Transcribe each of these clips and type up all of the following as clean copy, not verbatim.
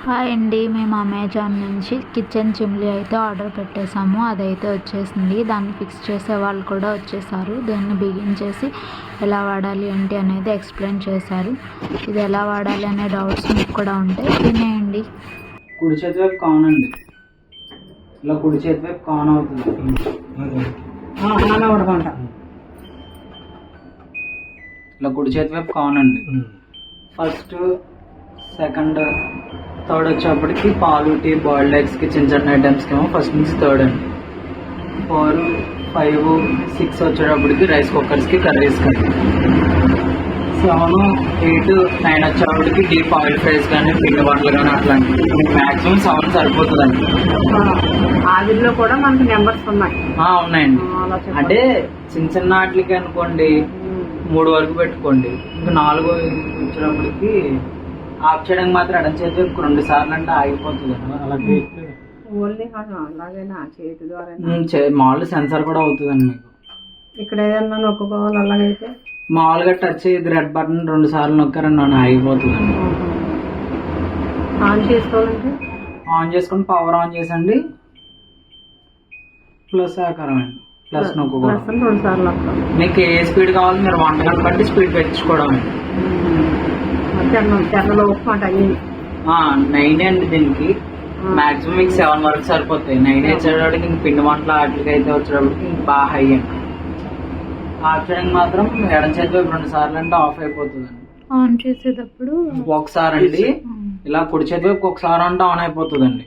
Hi అండి, మేము Amazon నుంచి కిచెన్ చిమ్లీ అయితే ఆర్డర్ పెట్టేసాము. అదైతే వచ్చేసింది. దాన్ని ఫిక్స్ చేసే వాళ్ళు కూడా వచ్చేసారు. దీన్ని బిగించేసి ఎలా వాడాలి ఏంటి అనేది ఎక్స్ప్లెయిన్ చేశారు. ఇది ఎలా వాడాలి అనే డౌట్స్ మీకు కూడా ఉంటాయి. తినేయండి. కుడి చేతి వైపు కాన్ అండి, ఇలా కుడి చేతి వైపు కాన్ అవుతుంది. ఇలా కుడి చేతి వైపు కాన్ అండి. ఫస్ట్, సెకండ్, థర్డ్ వచ్చేప్పటికి పాలు, టీ, బాయిల్డ్ ఎగ్స్కి, చిన్న చిన్న ఐటమ్స్కి ఏమో ఫస్ట్ నుంచి థర్డ్ అండి. 4, 5, 6 వచ్చేటప్పటికి రైస్ కుక్కర్స్కి, కర్రీస్కి. 7, 8, 9 వచ్చేటప్పటికి డీప్ ఆయిల్ ఫ్రైస్ కానీ, పిండి వంటలు కానీ అట్లాంటివి. మ్యాక్సిమం 7 సరిపోతుందండి. ఆవిరిలో కూడా మనకి నెంబర్స్ ఉన్నాయండి. అంటే చిన్న చిన్న వాటికి అనుకోండి 3 వరకు పెట్టుకోండి. ఇంకా 4 వచ్చేటప్పటికి ఆఫ్ చేయడానికి మాత్రం ఎడం చేతి 2 సార్లు అంటే ఆగిపోతుంది. మామూలు సెన్సార్ కూడా అవుతుందండి మీకు. ఇక్కడ ఏదన్నా నొక్కుకోవాలి. అలాగైతే మామూలుగా టచ్ అయ్యేది రెడ్ బటన్ 2 సార్లు నొక్కారండి ఆగిపోతుందండి. ఆన్ చేసుకోవాలంటే ఆన్ చేసుకుని పవర్ ఆన్ చేసండి, ప్లస్ ఆకారం అండి, ప్లస్ నొక్కుకోవడం. 2 సార్లు మీకు ఏ స్పీడ్ కావాలి మీరు వంటకాన్ని బట్టి స్పీడ్ పెంచుకోవడం అండి. 9 అండి. దీనికి మాక్సిమం మీకు 7 వరకు సరిపోతాయి. 9 వచ్చేటప్పటికి ఇంక పిండి వంటల వాటికి అయితే వచ్చేటప్పటికి ఇంక బాగా హై అండి. ఆఫ్ చేయడానికి మాత్రం ఎడం చేతి వైపు 2 సార్లు అంటే ఆఫ్ అయిపోతుందండి. ఆన్ చేసేటప్పుడు ఒకసారి అండి, ఇలా కుడి చేతి వైపు ఒకసారి అంటే ఆన్ అయిపోతుందండి.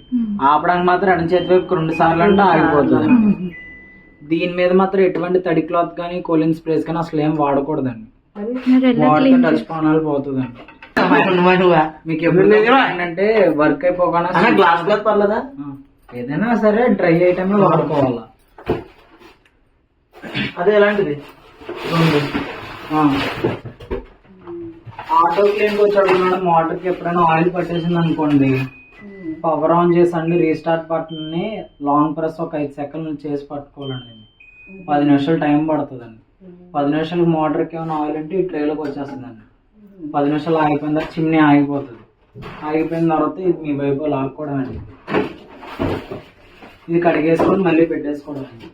ఆపడానికి మాత్రం ఎడం చేతి వైపు 2 సార్లు అంటే ఆగిపోతుందండి. దీని మీద మాత్రం ఎటువంటి తడి క్లాత్ కానీ, కూలింగ్ స్ప్రేస్ కానీ అసలు ఏం వాడకూడదండి. వాడితే టచ్ పానాలు పోతుందండి. మీకు ఎప్పుడు ఏంటంటే వర్క్ అయిపోకుండా గ్లాస్ గ్లాస్ పర్లేదా, ఏదైనా సరే డ్రై ఐటమ్ వాడుకోవాలా. అదే ఎలాంటిది ఆటో క్లీన్ వచ్చాడు మేడం. మోటార్కి ఎప్పుడైనా ఆయిల్ పట్టేసింది అనుకోండి, పవర్ ఆన్ చేసండి, రీస్టార్ట్ బటన్ ని లాంగ్ ప్రెస్ ఒక 5 సెకండ్లు చేసి పట్టుకోవాలండి. 10 నిమిషాలు టైం పడుతుందండి. 10 నిమిషాలకు మోటార్కి ఏమైనా ఆయిల్ అంటే ఈ ట్రేలోకి వచ్చేస్తుందండి. 10 నిమిషాలు ఆగిపోయిన తర్వాత చిమ్నీ ఆగిపోతుంది. ఆగిపోయిన తర్వాత ఇది మీ వైపు లాక్కోవడం అండి. ఇది కడిగేసుకొని మళ్ళీ పెట్టేసుకోవడం అండి.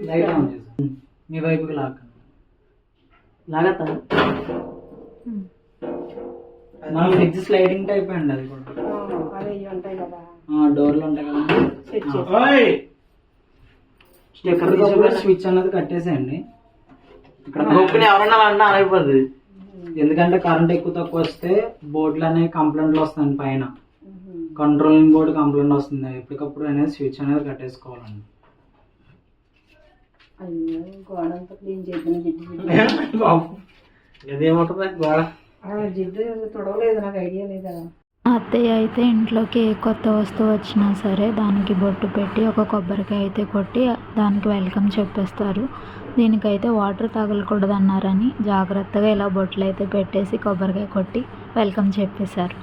లైట్ ఆన్ చేసి మీ వైపుకి లాగతా. మన ఫ్రిడ్జ్ స్లైడింగ్ టైప్ అండి. అది కూడా డోర్లు ఉంటాయి కదా, స్టిక్కర్ స్విచ్ అన్నది కట్టేసేయండి. ఇక్కడ ఎవరన్నా అన్నా అయిపోతుంది. ఎందుకంటే కరెంట్ ఎక్కువ తక్కువ వస్తే బోర్డులు అనేవి కంప్లైంట్లు వస్తాయండి. పైన కంట్రోలింగ్ బోర్డు కంప్లైంట్ వస్తుంది. ఎప్పటికప్పుడు అనేది స్విచ్ అనేది కట్టేసుకోవాలండి. గోడంతా క్లీన్ చేద్దాం. ఇదేముంటుంది గోడ జిడ్డు తొడవలేదు, నాకు ఐడియా లేదా. అత్తయ్య అయితే ఇంట్లోకి ఏ కొత్త వస్తువు వచ్చినా సరే దానికి బొట్టు పెట్టి ఒక కొబ్బరికాయ అయితే కొట్టి దానికి వెల్కమ్ చెప్పేస్తారు. దీనికైతే వాటర్ తగలకూడదు అన్నారని జాగ్రత్తగా ఇలా బొట్లు అయితే పెట్టేసి కొబ్బరికాయ కొట్టి వెల్కమ్ చెప్పేశారు.